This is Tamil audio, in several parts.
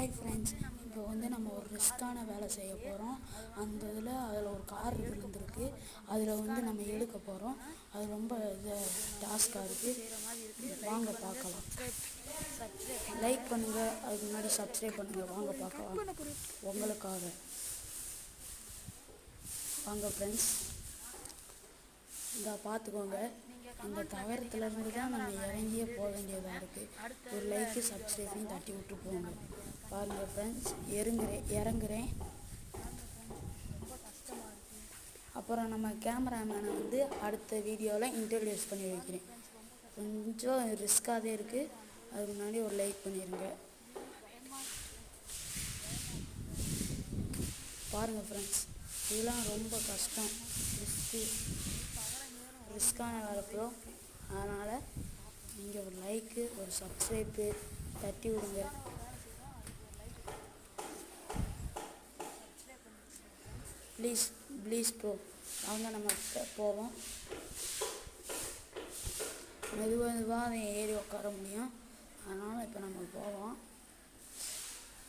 ஹாய் ஃப்ரெண்ட்ஸ், இப்போ நம்ம ஒரு ரிஸ்க்கான வேலை செய்ய போகிறோம். அதில் ஒரு கார் விழுந்திருக்கு. அதில் நம்ம எடுக்க போகிறோம். அது ரொம்ப டாஸ்காக இருக்குது. வாங்க பார்க்கலாம். லைக் பண்ணுங்கள், அதுக்கு முன்னாடி சப்ஸ்கிரைப் பண்ணுங்கள். வாங்க பார்க்கலாம். உங்களுக்காக வாங்க ஃப்ரெண்ட்ஸ், இதை பார்த்துக்கோங்க. இந்த தகரத்துலேருந்து தான் நம்ம இறங்கியே போக வேண்டியதாக இருக்குது. ஒரு லைக்கு சப்ஸ்கிரைபையும் தட்டி விட்டு போங்க. பாருங்கள் ஃப்ரெண்ட்ஸ், இறங்குறேன். அப்புறம் நம்ம கேமராமேனை அடுத்த வீடியோவில் இன்ட்ரடியூஸ் பண்ணி வைக்கிறேன். கொஞ்சம் ரிஸ்க்காக இருக்குது. அதுக்கு முன்னாடி ஒரு லைக் பண்ணிடுங்க. பாருங்கள் ஃப்ரெண்ட்ஸ், இதெல்லாம் ரொம்ப கஷ்டம், ரிஸ்க்கான வேலை ப்ரோ. அதனால் நீங்கள் ஒரு லைக்கு ஒரு சப்ஸ்கிரைப்பு தட்டி விடுங்க. Please bro. அவங்க நம்ம போவோம். மெதுவாக அதை ஏறி உட்கார முடியும். அதனால் இப்போ நம்ம போவோம்.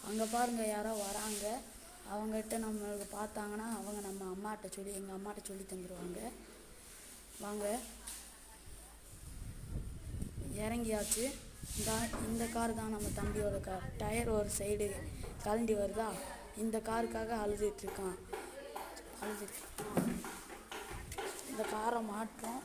அங்கே பாருங்கள், யாரோ வராங்க. அவங்ககிட்ட நம்மளுக்கு பார்த்தாங்கன்னா அவங்க எங்கள் அம்மாட்ட சொல்லி தந்துடுவாங்க. வாங்க, இறங்கியாச்சு. இந்த கார் தான் நம்ம தம்பியோட கார். டயர் ஒரு சைடு கழண்டி வருதா, இந்த காருக்காக அழுதுட்டுருக்கான். இந்த காரை மாற்றோம்.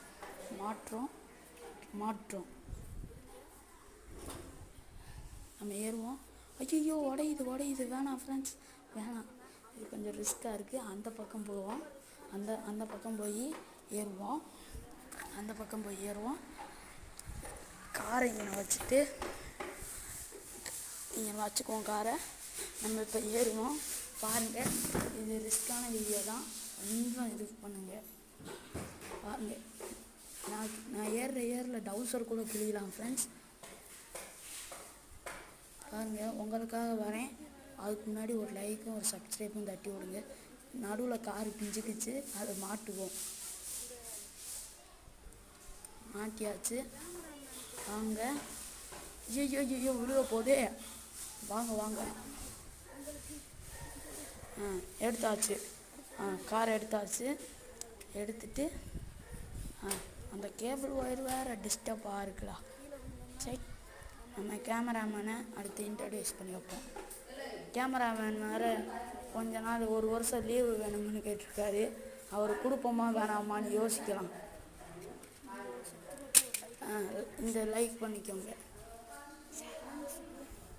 நம்ம ஏறுவோம். ஐயோ, உடையுது. வேணாம் ஃப்ரெண்ட்ஸ், வேணாம். இது கொஞ்சம் ரிஸ்க்காக இருக்குது. அந்த பக்கம் போவோம். அந்த பக்கம் போய் ஏறுவோம். காரை இங்கே வச்சுக்குவோம். காரை நம்ம இப்போ ஏறுவோம். பாருங்கள், இது ரிஸ்க்கான வீடியோ தான். கொஞ்சம் இது பண்ணுங்கள். பாருங்கள், நான் ஏரில் டவுசர் கூட கிழியலாம் ஃப்ரெண்ட்ஸ். பாருங்கள், உங்களுக்காக வரேன். அதுக்கு முன்னாடி ஒரு லைக்கும் ஒரு சப்ஸ்கிரைப்பும் தட்டி விடுங்க. நடுவில் கார் பிஞ்சுக்கிச்சு, அதை மாட்டியாச்சு. வாங்க. ஐயோ விழுக போதே. வாங்க. எடுத்தாச்சு. கார் எடுத்துட்டு அந்த கேபிள் ஒயர் வேறு டிஸ்டர்பாக இருக்குடா. சரி, நம்ம கேமராமேனை அடுத்து இன்ட்ரடியூஸ் பண்ணி வைப்போம். கேமராமேன் வேறு கொஞ்ச நாள் 1 வருஷம் லீவு வேணும்னு கேட்டிருக்காரு. அவர் கொடுப்போமா வேணாமான்னு யோசிக்கலாம். இந்த லைக் பண்ணிக்கோங்க.